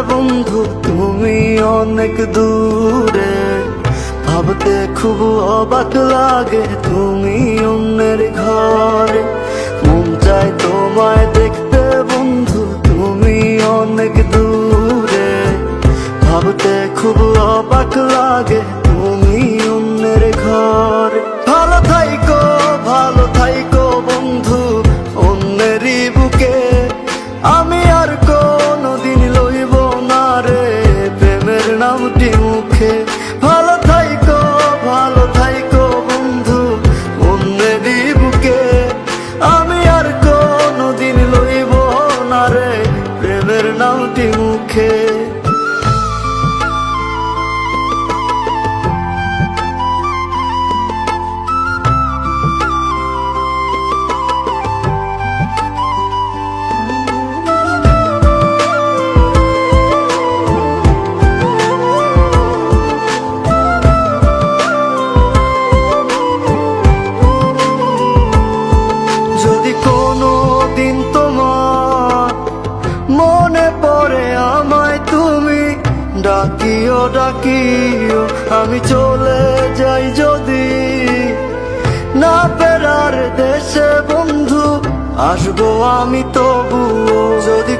বন্ধু তুমি অনেক দূরে, ভাবতে খুব অবাক লাগে তুমি অন্যের ঘরে। মন চায় তোমায় দেখতে বন্ধু তুমি অনেক দূরে, ভাবতে খুব অবাক লাগে তুমি অন্যের ঘরে। ভালো থাইকো বন্ধু অন্যেরই বুকে, আমি আর কোনদিন লইব না রে প্রেমের নামটি মুখে। ভালো থাইকো বন্ধু অন্যেরই বুকে, আমি আর কোনদিন লইব না রে প্রেমের নামটি মুখে। যদি কোনো দিন তোমার মনে পড়ে আমায় তুমি ডাকিও, আমি চলে যাই যদি না ফেরার দেশে বন্ধু, আসবো আমি তবুও। যদি